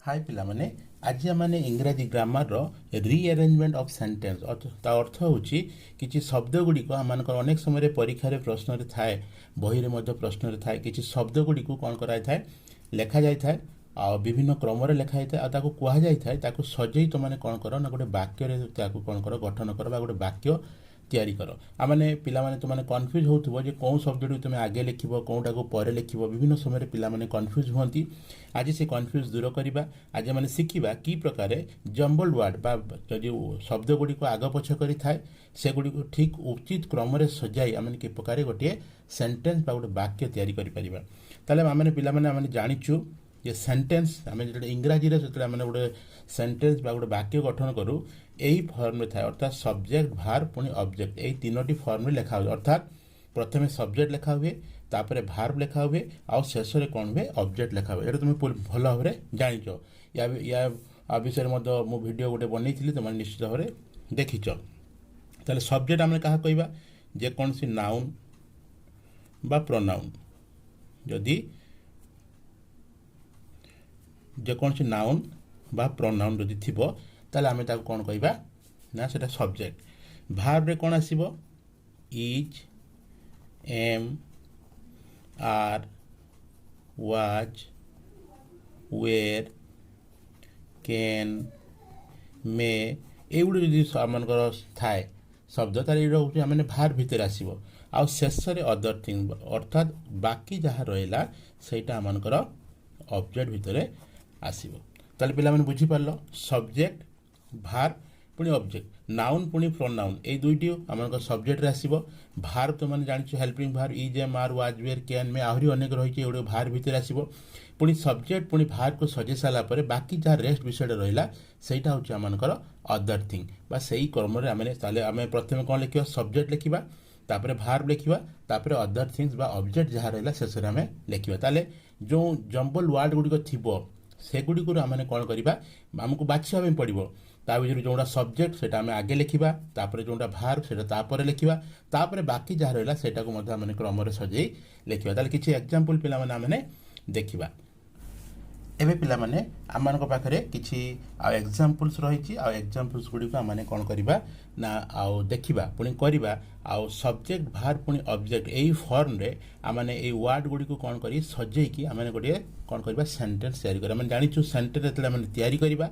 हाय पिला माने आज माने इंग्राजी ग्रामर रो रीअरेंजमेंट ऑफ सेंटेंस अर्थ होची किछि शब्द गुडी को आमानकर अनेक समय रे परीक्षा रे प्रश्न रे थाए बही रे मध्य प्रश्न रे थाए किछि शब्द गुडी को कोन कराय थाए लेखा जाय थाए आ विभिन्न क्रम रे लेखा जाय थाए आ ताको कुहा जाय थाए ताको सजई तो माने कोन करो ना गोटे वाक्य रे ताको कोन करो गठन करो बा गोटे वाक्य तैयारी कर आने पिला माने तो माने कन्फ्यूज होथुबो जे कौन शब्द तुम आगे लिखिबो कोनटा को परे लिखिबो विभिन्न समय पिला माने कन्फ्यूज होंती आज से कन्फ्यूज दूर करबा आज माने शिखिबा की प्रकार जम्बल वर्ड बा जदि शब्द गुडी को आग पछ करी थाए से गुडी को ठीक उचित क्रम रे सजाई आमे की प्रकार गोटे सेंटेंस बा गोटे वाक्य तैयारी करि परिबा ताले आमे पिला माने आमे जानिचु ये सेंटेंस आम जो इंग्राजी से गोटे सेंटेंस बा गोटे वाक्य गठन करूँ यही फॉर्म में थाए अर्थात सब्जेक्ट भार पुणी ऑब्जेक्ट यही तीनोटी फॉर्म में लिखा हुए अर्थात प्रथम सब्जेक्ट लिखा हुए तापर भार्ब लिखा हुए आउ शेष में कौन हुए ऑब्जेक्ट लिखा हुए ये तुम भल भाव में जाच या विषय में मु वीडियो गोटे बनई तुम निश्चित भाव में देखीच ताले सब्जेक्ट आम क्या कहवा जेकोसी नाउन बा प्रोनाउन जदि जेकोसी नाउन बा प्रोनाउन जदि थिबो ताले आमे ताको कोन कहबा ना सेटा सब्जेक्ट भार्ब रे कोन आसीबो is am are was were can may एगुडी जदि आमनकर थाए शब्द ताले एटा होची आमे भार्ब भितर आसीबो आ शेष रे अदर थिंग अर्थात बाकी जहाँ रहिला सेटा आमनकर ऑब्जेक्ट भितर आसीबो ताले पिला माने बुझी पारलो सब्जेक्ट भार पुणी ऑब्जेक्ट नाउन पुणी प्रोनाउन ए दुईटी आमनकर सब्जेक्ट रे आसीबो भार तो माने जानिछु हेल्पिंग भार is am are was were can में आहुरी अनेक रहिछि एगुडे भार भितर आसीबो पुणी सब्जेक्ट पुणी भार को सजे साला परे बाकी जहाँ रेस्ट विषय रहिला सेटा होछि आमनकर अदर थिंग बा सेही क्रम रे आमे ताले आमे प्रथमे कोन लिखिबा सब्जेक्ट लिखिबा तापरे भार्ब लिखिबा तापरे अदर थिंग्स बा ऑब्जेक्ट जहाँ रहिला शेष रे आमे लिखिबा ताले जो जंबल वर्ड गुडी को थिबो सेगुडी को आम कौन करवा आमको बाछा पड़ो ता भर जोटा सब्जेक्ट से आगे लिखा तापर जोटा भार से लिखा तापर बाकी जहाँ रहा से क्रम सजे लिखा ताले किसी एग्जांपल पिला माने देखा एबे पिला माने आम पाखे किसी एग्जांपल्स रही एग्जांपल्स गुडी को आम कौन करवा ना आउ देखा पुणी करवा आउ सब्जेक्ट भार पुणी ऑब्जेक्ट यही फॉर्म रे आमने ए वर्ड गुडी को कौन करी सजेकी आमने गोटे कौन करवा सेंटेंस तैयारी करा माने जानिछु सेंटेंस एतले माने तैयारी करवा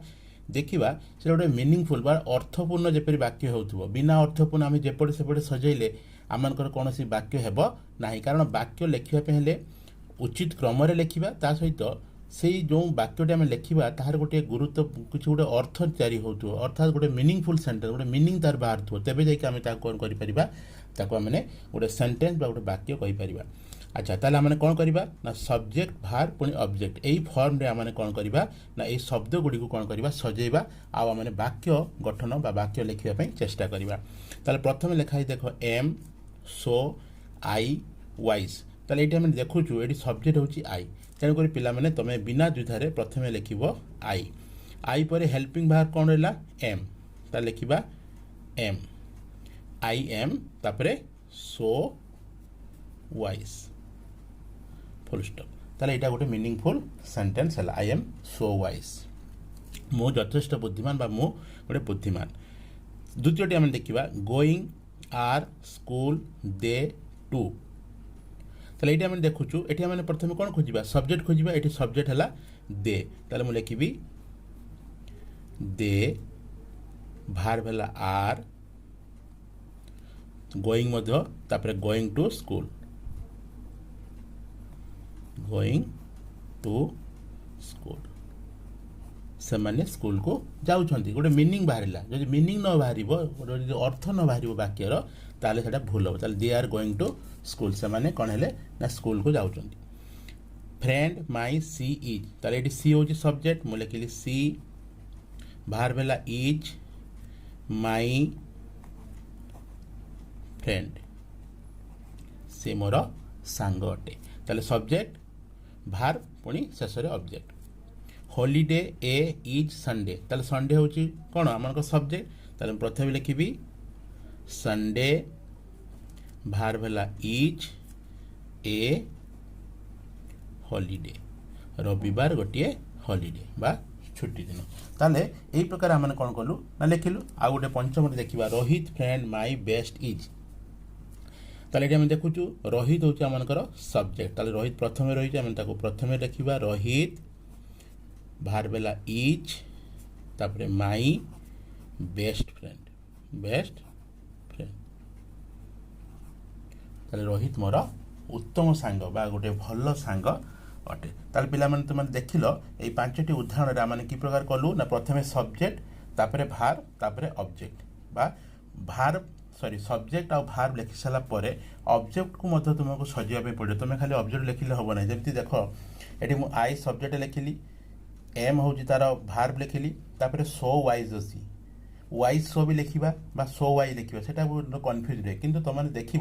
देखिबा से गोटे मीनिंगफुल बा अर्थपूर्ण जेपरि वाक्य होउथबो बिना अर्थपूर्ण आम जेपटे सेपटे सजेले आमनकर कोनोसी वाक्य हेबो नाही कारण वाक्य लेखिबा पे हेले उचित क्रम रे लेखिबा ता सहित से जो वाक्यटी आम लिखा तार गोटे गुरुत्व किसी गोटे अर्थ तैयारी हो अर्थात गोटे मीनिंगफुल सेंटेंस गोटे मीनिंग तार बाहर थो तेज जाकि कौन करें गोटे सेंटेंस गोटे वाक्य कहीपर अच्छा ताले आम कौन करवा ना सब्जेक्ट भार पुणी ऑब्जेक्ट यही फॉर्म रे आम कौन करवा ना ये शब्द गुडी को कौन करवा सजेबा आम वाक्य गठन बा वाक्य लिखापी चेष्टा करवा ताले प्रथम लिखाई देख एम सो आई वाइज ताले ये आम देखुचु ये सब्जेक्ट होची आई तेणुक पिला माने तमें बिना द्विधारे प्रथमे लिखिब आई आई पर हेल्पिंग भार कौन रहा एम ता लिखा एम आई एम तापरे सो वाइज फुल स्टॉप ताले एटा गोटे मीनिंगफुल सेंटेंस है आई एम सो वाइज मु यथेष्ट बुद्धिमान बा मु गोटे बुद्धिमान द्वितीयटी आम देखा going are school they to ताले ये आम देखुचु ये आम प्रथम कौन खोजा सब्जेक्ट खोजा ये सब्जेक्ट है दे ताले मु लिखी दे भार्ब है are going going to school से माने स्कूल को जाउछंती गोटे मीनिंग बाहरिला जदि मीनिंग न बाहरिबो गोटे अर्थ न बाहरिबो वाक्यर ताले सेटा भूल हो ताले they are going to school से माने कौन है ना स्कूल को जाउछंती फ्रेंड माई सी इज ताले एटी सी होची सब्जेक्ट मु लिखिली सी भार्ब है इज माई फ्रेंड से मोर सांग अटे ताले सब्जेक्ट भार पुणी शेष object holiday a is Sunday ताले संडे होची कौन आम सब्जेक्ट ताले प्रथम लिखी संडे भार्ब है इज ए हॉलीडे रविवार गोटे हॉलीडे बा छुट्टी दिन ताले यही प्रकार आम कौन कलु ना लिखिलु आ गोटे पंचम देखा Rohit friend my best is ताले आम देखुचु रोहित हूँ आमर सब्जेक्ट ताले रोहित प्रथम रही आम प्रथम लिखा रोहित भार बेला इज तापरे माई बेस्ट फ्रेंड ताले रोहित मोर उत्तम सांग बा गोटे भल सांग अटे ताले पिला माने तुम देखिल ये पांचटी उदाहरण आम कि प्रकार कलु ना प्रथमे सब्जेक्ट तापरे भार तापरे ऑब्जेक्ट बा भार सॉरी सब्जेक्ट आ भार लिखि सारा पर ऑब्जेक्ट को मध्य तुमको सजाइबा पड़े तुम खाली ऑब्जेक्ट लिखिले हम ना जमी देख ये मुझे आई सब्जेक्ट लिखिली एम हूँ तार भार लिखिली तापर सो वाइज अच्छी वाइज सो भी लिखा बा सो वाई लिखा से कन्फ्यूज रहे कि तुमने देख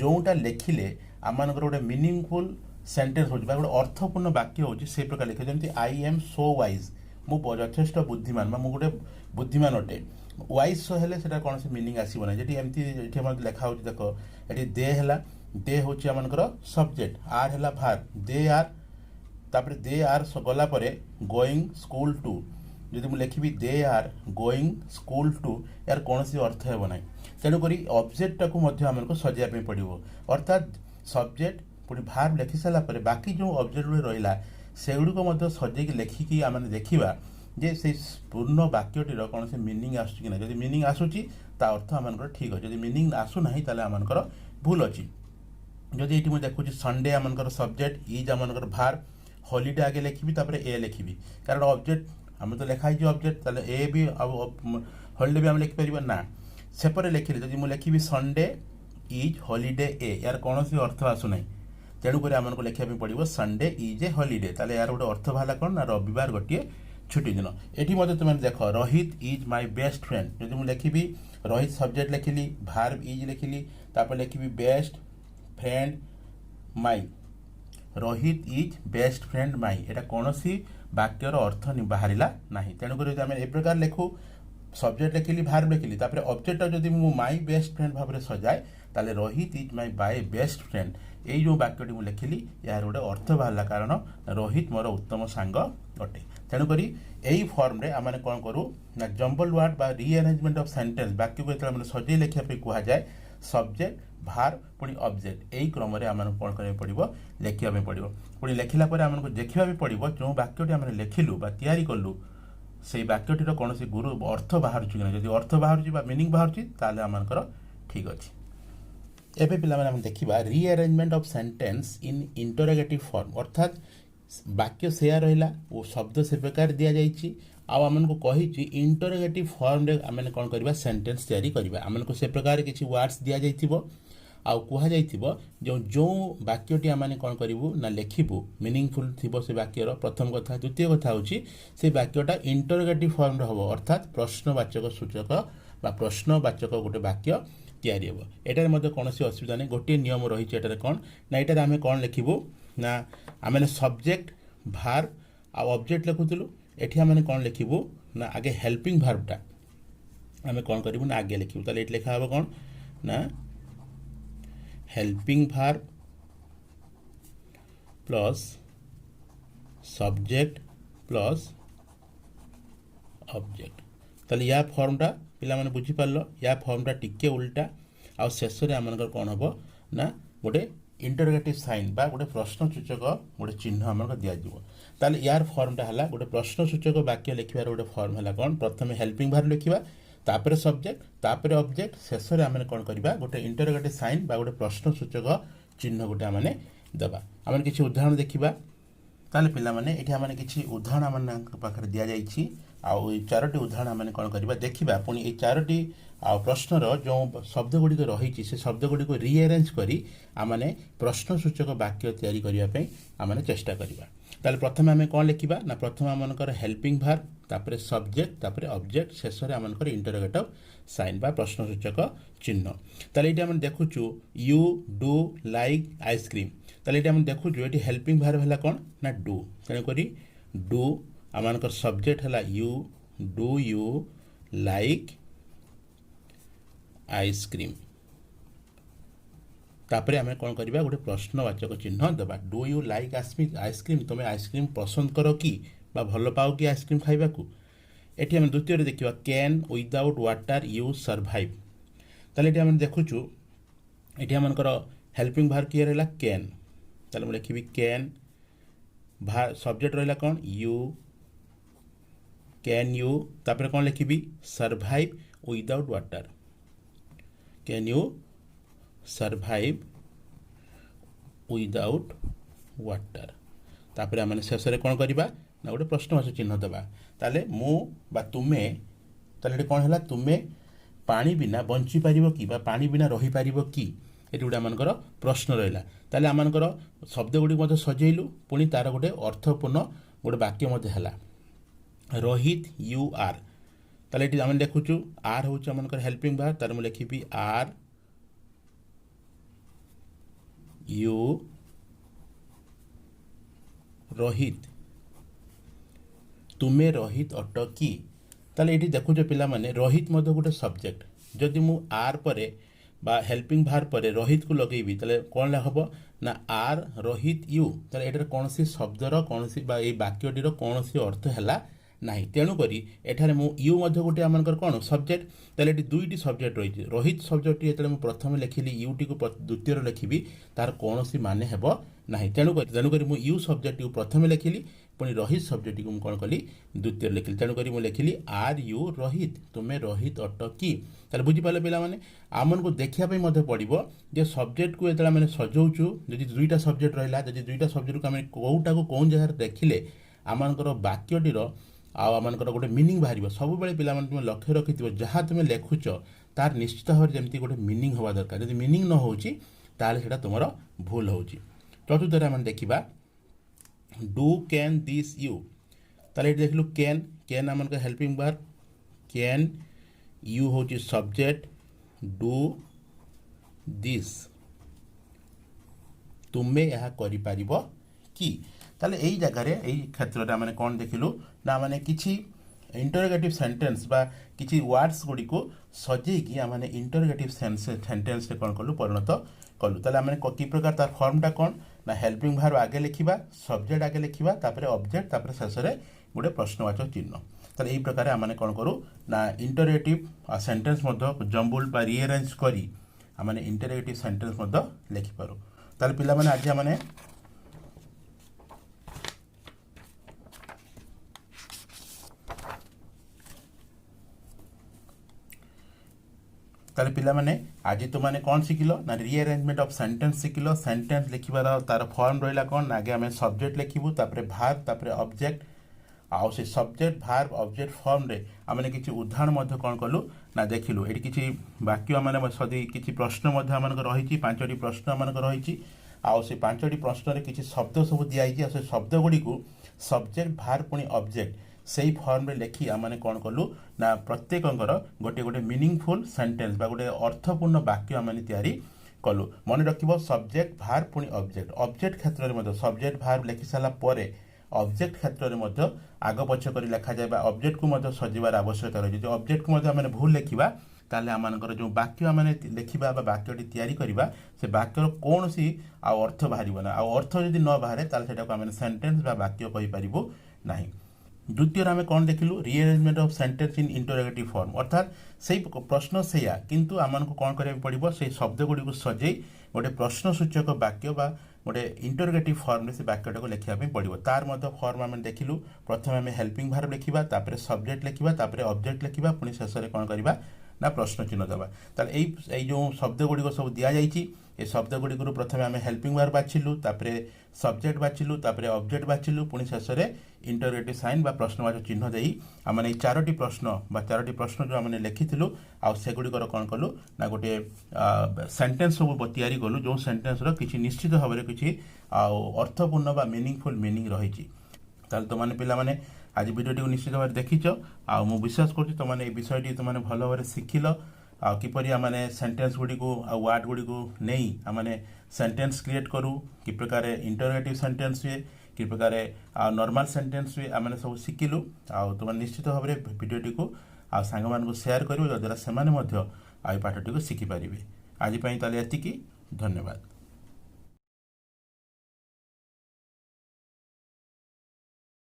जोटा लिखिले आम गोटे मीनिंगफुल सेंटेंस हो गोटे अर्थपूर्ण वाक्य हो प्रकार लिखे जमी आई एम सो वाइज मु यथेष्ट बुद्धिमान बा गोटे बुद्धिमान अटे वाइज सो हेले सेटा कौन से मीनिंग आसब ना जी एमती लिखा हो देख ये दे है दे हूँ आमर सब्जेक्ट आर है भार दे आर तापर दे आर गला गोइंग स्कूल टू जदि मुझे लिखी they are going school to यार कौन सी अर्थ हे ना तेणुक ऑब्जेक्ट को आमको सजाइबा पड़ो अर्थात सब्जेक्ट पुणी भार लिखि सारापर बाकी जो ऑब्जेक्ट रहा से गुड़िक सजेक लिखिकी आम देखा जे से पूर्ण वाक्यटीर कौन से मीनिंग आसूँ जब मीनिंग आसूँ ता अर्थ आम ठीक अच्छे जब मीनिंग आसूना आमर भूल अच्छी जदि ये मुझे देखुची संडे आमर सब्जेक्ट इज आमर भार हॉलीडे आगे लिखी ए लिखी कारण ऑब्जेक्ट आम तो लिखाई ऑब्जेक्ट ए भी हॉलीडे भी आम लिखिपर ना सेपरे लिखिले जब मुझे लिखी संडे इज हॉलीडे ए यार कौन सी अर्थ आसूना तेणुक आमको लिखा पड़ो संडे इज ए हॉलीडे ताले यार गोटे अर्थ बाहर कौन ना रविवार गोटे छुट्टी दिन ये मत तुम देख Rohit is my best friend जब मुझे लिखी रोहित सब्जेक्ट लिखिली भार इज लिखिली तापर लिखी best friend my Rohit is best friend my एटा कौन सी वाक्यर अर्थ बाहरला ना तेणुक आम ए प्रकार लिखू सब्जेक्ट लिखिली भार लिखिली तापर ऑब्जेक्ट जब मुझे माई बेस्ट फ्रेंड भाव में सजाए ताले रोहित इज माई बाय बेस्ट फ्रेंड यही जो वाक्यटी मुझे लिखिली यार गोटे अर्थ बाहर कारण रोहित मोर उत्तम सांग अटे तेणुक यही फॉर्म रे आम कौन करूँ ना जम्बल वर्ड बा रीअरेंजमेंट ऑफ सेंटेंस वाक्य को जो सजे लिखापी कहुए सब्जेक्ट भार पुणी ऑब्जेक्ट यही क्रम आम कौन करा पड़ो लिखापी पड़ो पुणी लिखला आमको देखा भी पड़ो जो वाक्यटी आम लिखिलु बा तैयारी कलु से वाक्यटीर कौन से गुरु अर्थ बाहर कि जब अर्थ बाहर मीनिंग बाहर आमर ठीक अच्छे एवं पे देखा rearrangement of sentence in interrogative form अर्थात वाक्य सेया रहा वो शब्द से प्रकार दि जाइए आमको कही इंटरोगेटिव फॉर्म रे आम कौन करवा सेंटेंस तैयारी करवा आमको से प्रकार किसी वर्ड्स दि जाइए आउ कहुई जो जो वाक्यटी आम कौन करूँ ना लिखू मीनिंगफुल थी से वाक्यर प्रथम कथा द्वितीय कथा हूँ से वाक्यटा इंटरोगेटिव फॉर्म हम अर्थात प्रश्नवाचक सूचक बा प्रश्नवाचक गोटे वाक्य तैयारी हे एटार मध्य कौन असुविधा नहीं गोटे नियम रही है कौन ना यहाँ आम कौन लिखू ना आम सब्जेक्ट भार आ ऑब्जेक्ट लिखुलु एटी आम कौन लिखू ना आगे हेल्पिंग भार्बटा आम कौन करूँ ना आगे लिखू ताले ये लिखा हे कौन ना helping verb plus subject plus object ताले या फॉर्मटा पिला माने बुझी पारलो या फॉर्मटा टिके उल्टा आ शेष रे आमनकर कौन हम ना गोटे इंटरोगेटिव साइन बा गोटे प्रश्नसूचक गोटे चिन्ह आमको दिज्व ताले यार फॉर्मटा है गोटे प्रश्नसूचक वाक्य लिखार गोटे फॉर्म है कौन प्रथम हेल्पिंग भार्ब लिखा तापर सब्जेक्ट तापर ऑब्जेक्ट शेष में आम कौन करवा गोटे इंटरोगेटिव साइन बा गोटे प्रश्नसूचक चिन्ह गोटे आम देवा आम किसी उदाहरण देखा ताले पिला माने एठी आम किसी उदाहरण आम पाखे दि जाइए आउ चारोटी उदाहरण आम कौन करवा देखा पुणी ये चारोटी आ प्रश्नर जो शब्द गुड़िक रही से शब्द गुड़िक रीअरेंज करी आमने प्रश्नसूचक वाक्य तैयारी करने आमने चेष्टा करवा ताले प्रथम आम कौन लिखा ना प्रथम आमनकर हेल्पिंग भार्ब तापर सब्जेक्ट तापर ऑब्जेक्ट शेष में आमनकर इंटरोगेटिव साइन बा प्रश्नसूचक चिन्ह ताले ये आम देखुचु यू डू लाइक आइसक्रीम ताले ये आम देखुचु ये हेल्पिंग भार्ब है कौन ना डू तेणुक डू आमनकर सब्जेक्ट है you do you like ice cream तापर आम कौन करवा गोटे प्रश्नवाचक चिन्ह देवा डू यू लाइक आइसक्रीम तुम्हें आइसक्रीम पसंद कर कि बा भल पाओ कि आइसक्रीम खाइबाकू एठी हम द्वितीय रे देखिबा can without water you survive ताले एठी हम देखुचु एठी हमनकर हेल्पिंग भार किए रहला कैन ताले हम लिखिबी कैन भार सब्जेक्ट रहला कोन यू कैन यू तापर कोन लिखिबी survive without water can you survive without water तापर आम शेष में कौन करवा ना गोटे प्रश्नवाचक चिन्ह देवा ताले मु बा तुमे ताले कौन है तुमे पानी बिना बंची पारिबो कि बा पानी बिना रही पारिबो कि ये गोटे आमर प्रश्न रहा ताले आमर शब्द गुड़ी सजेलु पुणी तार गोटे अर्थपूर्ण गोटे वाक्य है रोहित यू आर ताले ये आम देखुचु आर हूँ आमर हेल्पिंग भार तार मुझे लिखी आर यू रोहित तुमे रोहित अट कि ताले ये देखुच पिला माने रोहित गोटे सब्जेक्ट जदि मु आर परे बा हेल्पिंग भार परे रोहित को लगेबी ताले कौन हम ना आर रोहित यू ताले एटार कौन शब्दर कौन वाक्यटीर कौन अर्थ है नहीं तेणुक एठारे मु यू गोटे आमर कौन सब्जेक्ट ताले दुईटी सब्जेक्ट रही रोहित शब्दटी जो प्रथम लिखिली यूटी को द्वितीय लिखी तार कौन मान हेब ना तेणुक मु यू सब्जेक्ट को प्रथम लिखिली पुणी रोहित सब्जेक्ट को कौन कली द्वितीय लिखिली तेणुक मुझे लिखिली आर यू रोहित तुम्हें रोहित अट कि बुझीपारे पे आम को देखापी पड़ो जे सब्जेक्ट को जो मैंने सजाऊँ जदि दुईटा सब्जेक्ट रहा जदि दुईटा सब्जेक्ट को आम कौटा को कौन जगह देखिले आमर वाक्यटीर आमर गोटे मिनिंग बाहर सब पे तुम लक्ष्य रखि जहाँ तुम लिखुच तार निश्चित भाव में जमी गोटे मिनिंग हवा दरकार जब मिनिंग न हो तुम भूल हो चतुर्थ आम देखा डू कैन दिस यू ताले देखलु कैन कैन आम हेल्पिंग बार कैन यू हूँ सब्जेक्ट डू दिस तुम्हें यह कर कि ताले यही जगार यही क्षेत्र में कौन देखिलु ना मैंने किसी इंटरोगेटिव सेंटेंस बा किसी वर्ड्स गुड़ी को सजेकी आम इंटरोगेटिव सेंटेंस कौन कलु परिणत कलु ताले आम कि प्रकार तार फॉर्मटा कौन ना हेल्पिंग भार आगे लिखा सब्जेक्ट आगे लिखा तापर ऑब्जेक्ट तापर शेष में गोटे प्रश्नवाचक चिन्ह ताले यही प्रकार आम कौन करूँ ना इंटरोगेटिव सेंटेंस जम्बुल बा रिअरेंज करी आम इंटरोगेटिव सेंटेंस लिखिपारू ताले पिला माने आज आम ताले पिला माने आज तुम मैंने कौन शिखिल ना रिअरेंजमेंट ऑफ सेंटेंस शिखिल सेंटेंस लिखिबार तार फॉर्म रहा कौन आगे आम सब्जेक्ट लिखू तापर भार तापर ऑब्जेक्ट आउ से सब्जेक्ट भार ऑब्जेक्ट फॉर्म रे आमने किसी उदाहरण कौन कलु ना देखिलु ये किसी वाक्य मैंने सदी किसी प्रश्न आम रही 5टी प्रश्न आम रही आउ से 5टी प्रश्न किसी शब्द सब दिखाई से शब्द गुड़ी को सब्जेक्ट भार पुणी ऑब्जेक्ट से फॉर्म रे लिखी आम कौन कलु ना प्रत्येक गोटे गोटे मीनिंगफुल सेंटेंस बा गोटे अर्थपूर्ण वाक्य आम तैयारी कलु मन रख सब्जेक्ट भार पुणी ऑब्जेक्ट ऑब्जेक्ट क्षेत्र में सब्जेक्ट भार लिखि सारापर ऑब्जेक्ट क्षेत्र में आग पछ कर लिखा जाए ऑब्जेक्ट को सजार आवश्यकता रही जो ऑब्जेक्ट को आम भूल लिखा ताले आमर जो वाक्य आम लिखा वाक्यटी तैयारी करवा से वाक्यर कौन सी अर्थ बाहर ना अर्थ जदि न बाहर ताले आम सेंटेंस वाक्य कहीपर ना द्वितीय आम कौन देखिलु rearrangement of sentence in interrogative form अर्थात से प्रश्न से किंतु आमको कौन करा पड़ो से शब्द गुड़ी को सजे गोटे प्रश्नसूचक वाक्य बा गोटे इंटरोगेटिव फॉर्म से वाक्यटा को लिखापी पड़ो तार फॉर्म आम देखिलु प्रथम आम हेल्पिंग भार लिखा तापर सब्जेक्ट लिखा तापर ऑब्जेक्ट लिखा पुणी शेष में कौन करवा ना प्रश्न चिन्ह देवा ताले जो शब्द गुड़ी सब दि जाइए ये शब्द गुड़ी प्रथम आम हेल्पिंग भार बाछिलु तापर सब्जेक्ट बाछिलु तापर ऑब्जेक्ट बाछिलु पुणी शेष में इंटरोगेटिव साइन बा प्रश्नवाचक चिन्ह देई आम 4टी प्रश्न बा 4टी प्रश्न जो आम लिखिलु आगुड़िकर कौन कलु ना गोटे सेंटेंस सब तैयारी कलु जो सेंटेंस किसी निश्चित भाव में किसी अर्थपूर्ण बा मीनिंगफुल मीनिंग रही तुमने पिला माने आज भिडियो को निश्चित भाव देखीच मु विश्वास कर तुमने विषयटी तुमने भल भाव शिखिल किपरि आमने सेंटेंस गुड़ी को वर्ड गुड़ी को नहीं आमने सेंटेंस क्रिएट करूँ कि प्रकार इंटरोगेटिव सेंटेंस हुए कि प्रकार नॉर्मल सेंटेंस हुए आमने सब शिखिलु तुम निश्चित भाव में भिडियोटी को सांग मान शेयर कर जद्वारा से पाठटी को शिखिपारे आज ताले एतिकी धन्यवाद।